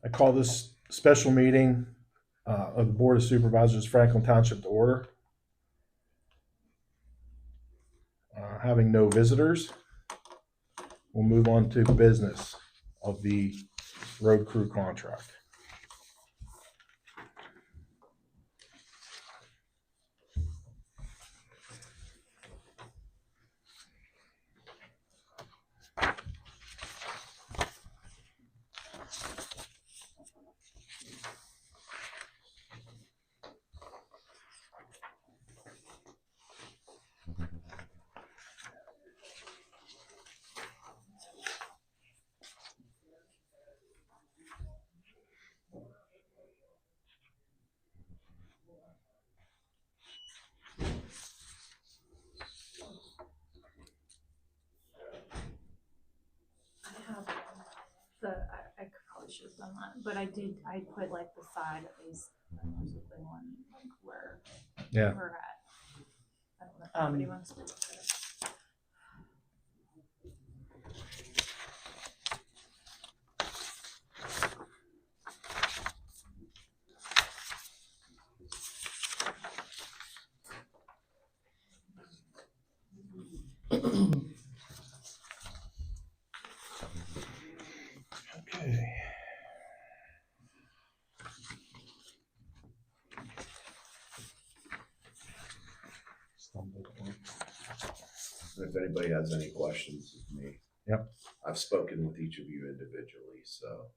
I call this special meeting of the Board of Supervisors, Franklin Township, to order. Having no visitors, we'll move on to business of the road crew contract. I probably should have done that, but I put like the side at least, possibly one, like where Yeah. we're at. I don't know if anybody wants to look at it. Okay. If anybody has any questions of me. Yep. I've spoken with each of you individually, so.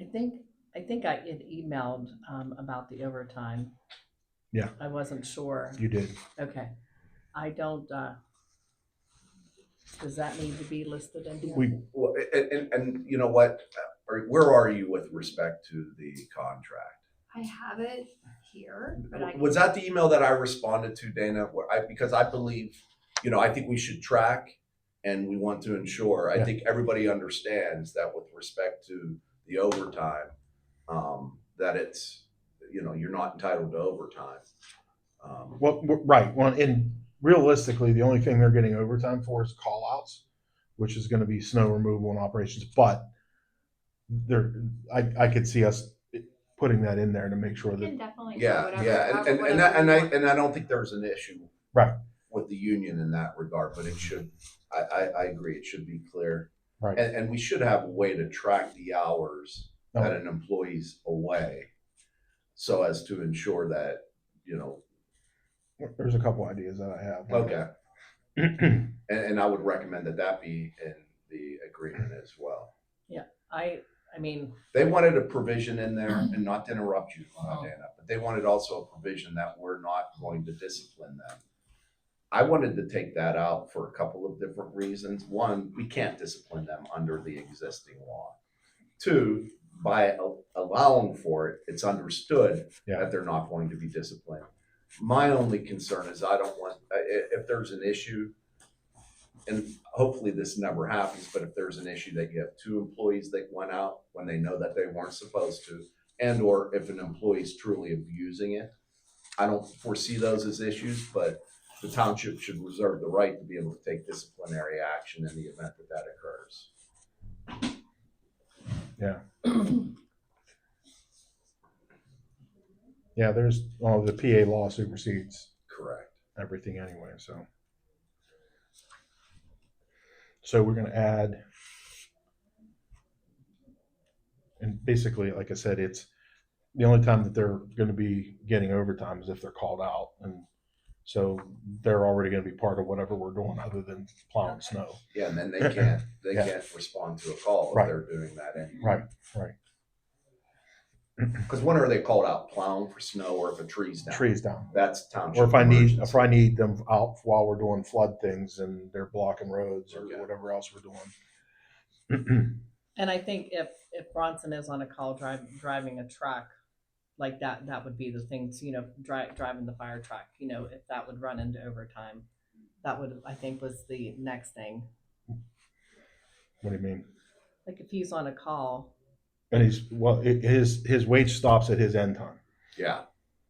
I think I had emailed about the overtime. Yeah. I wasn't sure. You did. Okay. I don't, does that need to be listed in here? Well, and you know what, where are you with respect to the contract? I have it here, but Was that the email that I responded to, Dana? Because I believe, I think we should track and we want to ensure, I think everybody understands that with respect to the overtime, that it's, you're not entitled to overtime. Well, right. Well, and realistically, the only thing they're getting overtime for is call outs, which is going to be snow removal and operations. But I could see us putting that in there to make sure we can that. definitely do Yeah, whatever. yeah, and whatever I don't think there's an issue Right. with the union in that regard, but it should. I agree. It should be clear, Right. and we should have a way to track the hours that an employee's away, so as to ensure that There's a couple ideas that I have. Okay, and I would recommend that be in the agreement as well. Yeah, I mean. They wanted a provision in there, and not to interrupt you, Dana, but they wanted also a provision that we're not going to discipline them. I wanted to take that out for a couple of different reasons. One, we can't discipline them under the existing law. Two, by allowing for it, it's understood that they're not going to be disciplined. My only concern is I don't want, if there's an issue, and hopefully this never happens, but if there's an issue that you have two employees that went out when they know that they weren't supposed to, and or if an employee is truly abusing it, I don't foresee those as issues, but the township should reserve the right to be able to take disciplinary action in the event that occurs. Yeah. Yeah, there's the PA law supersedes Correct. everything anyway. So we're going to add, and basically, like I said, it's the only time that they're going to be getting overtime is if they're called out, and so they're already going to be part of whatever we're doing other than plowing snow. Yeah, and then they can't respond to a call if they're doing that anyway. Right. Because when are they called out? Plowing for snow, or if a tree's down? Trees down. That's township. Or if emergency. I need them out while we're doing flood things and they're blocking roads or whatever else we're doing. And I think if Bronson is on a call driving a truck like that, that would be the things, driving the fire truck, if that would run into overtime, that would, I think, was the next thing. What do you mean? Like if he's on a call. And his wage stops at his end time. Yeah.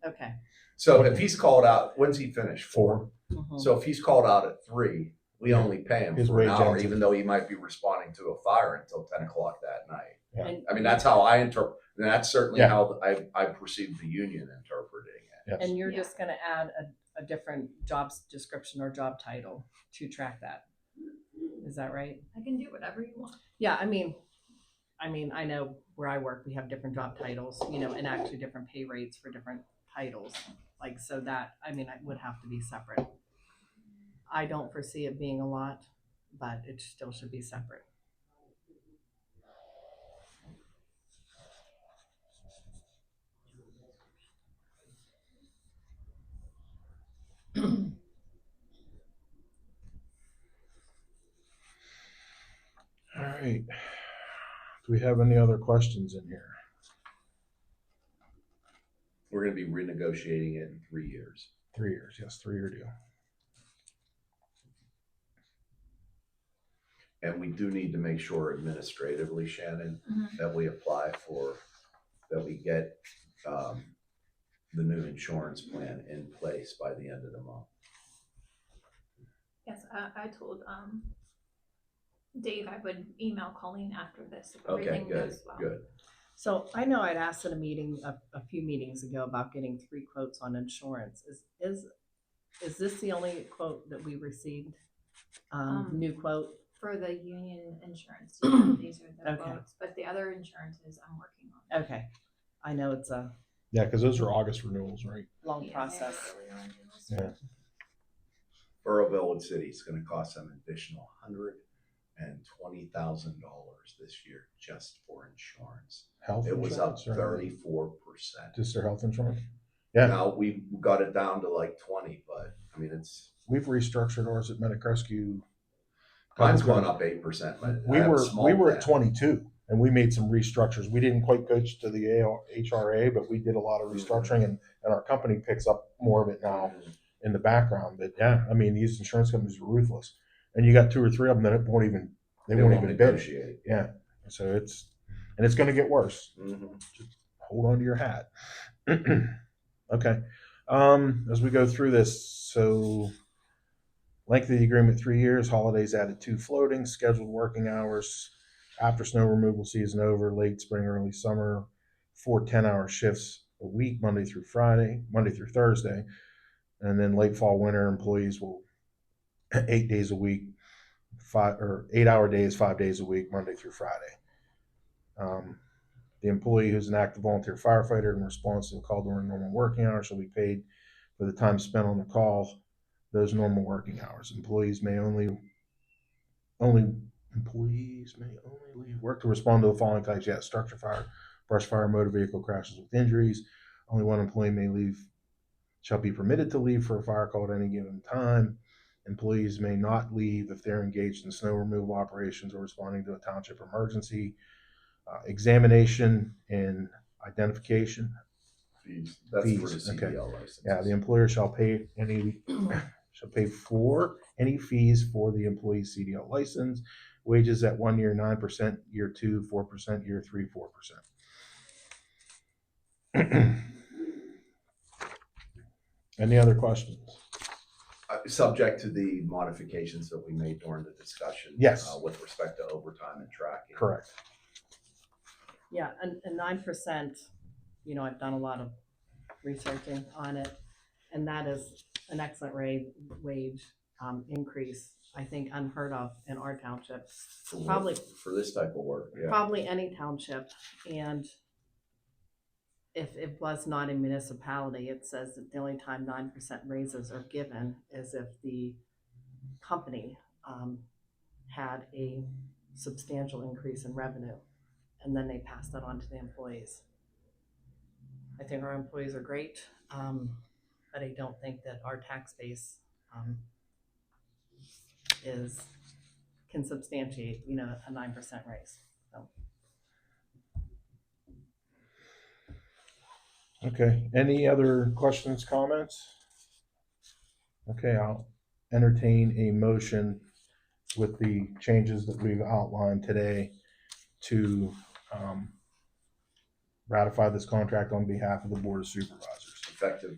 Okay. So if he's called out, when's he finish? 4. Mhm. So if he's called out at 3, we only pay him His for an wage hour, ends at- even though he might be responding to a fire until 10 o'clock that night. Yeah. And- I mean, that's how I interpret, and that's certainly Yeah. how I perceive the union interpreting it. Yes. And you're Yeah. just gonna add a different job description or job title to track that. Is that right? I can do whatever you want. Yeah, I mean, I know where I work, we have different job titles, and actually different pay rates for different titles. Like, so that, it would have to be separate. I don't foresee it being a lot, but it still should be separate. All right. Do we have any other questions in here? We're gonna be renegotiating it in 3 years. 3 years, yes, 3-year deal. And we do need to make sure administratively, Shannon, Mhm. that we apply for, that we get the new insurance plan in place by the end of the month. Yes, I told Dave I would email Colleen after this if Okay, everything good, goes well. good. So I know I'd asked at a meeting, a few meetings ago, about getting 3 quotes on insurance. Is this the only quote that we received? New quote? For the union insurance, these are the Okay. quotes, but the other insurances I'm working on. Okay. I know it's a Yeah, because those are August renewals, right? long Yeah, process. really wanna do this. Yeah. Borough Village City is gonna cost them an additional $120,000 this year just for insurance. Health It was up insurance or 34%. just their health insurance? Yeah, Now, we got it down to like 20, but I mean, we've restructured ours at Medic Rescue. mine's gone up 8%. But I We have a were small we were at plan. 22, and we made some restructures. We didn't quite go to the HRA, but we did a lot of restructuring, and our company picks up more of it now in the background. But yeah, I mean, these insurance companies are ruthless, and you got 2 or 3 of them that won't even bid it. negotiate. Yeah, so it's going to get worse. Mhm. Hold on to your hat. Okay. As we go through this, so length of the agreement 3 years, holidays added 2 floating, scheduled working hours after snow removal season over, late spring, early summer, 4 10-hour shifts a week, Monday through Thursday, and then late fall winter employees will 8 days a week, 8-hour days, 5 days a week, Monday through Friday. The employee who's an active volunteer firefighter in response to a call during normal working hours shall be paid for the time spent on the call, those normal working hours. Employees may only leave work to respond to the following types. Yeah, structure fire, brush fire, motor vehicle crashes with injuries. Only one employee shall be permitted to leave for a fire call at any given time. Employees may not leave if they're engaged in snow removal operations or responding to a township emergency. Examination and identification. Fees. That's for the Fees, okay. CDL license. Yeah, the employer shall pay for any fees for the employee's CDL license. Wages at 1 year 9%, year 2 4%, year 3 4%. Any other questions? Subject to the modifications that we made during the discussion. Yes. With respect to overtime and tracking. Correct. Yeah, and 9%, I've done a lot of researching on it, and that is an excellent wage increase, I think unheard of in our township. Probably For this type of work, yeah. Probably any township, and if it was not a municipality, it says that the only time 9% raises are given is if the company had a substantial increase in revenue, and then they pass that on to the employees. I think our employees are great, but I don't think that our tax base can substantiate, a 9% raise. So. Okay. Any other questions, comments? Okay, I'll entertain a motion with the changes that we've outlined today to ratify this contract on behalf of the Board of Supervisors. effective,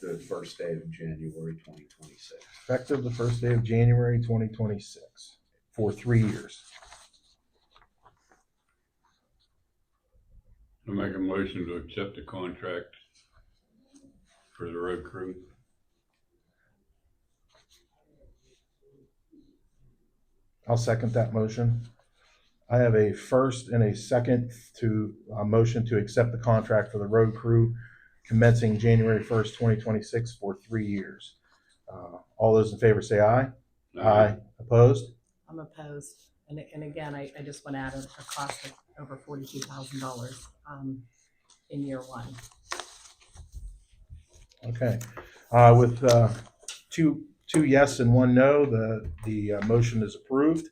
the first day of January 2026. Effective the first day of January 2026 for 3 years. I make a motion to accept the contract for the road crew. I'll second that motion. I have a first and a second to a motion to accept the contract for the road crew commencing January 1st, 2026 for 3 years. All those in favor say aye. Aye. Opposed? I'm opposed. And again, I just want to add a cost of over $42,000 in year one. Okay. With two yes and one no, the motion is approved.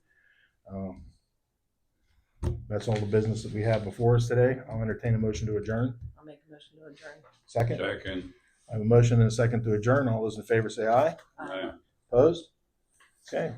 That's all the business that we have before us today. I'll entertain a motion to adjourn. I'll make a motion to adjourn. Second. Second. I have a motion and a second to adjourn. All those in favor say aye. Aye. Opposed? Okay.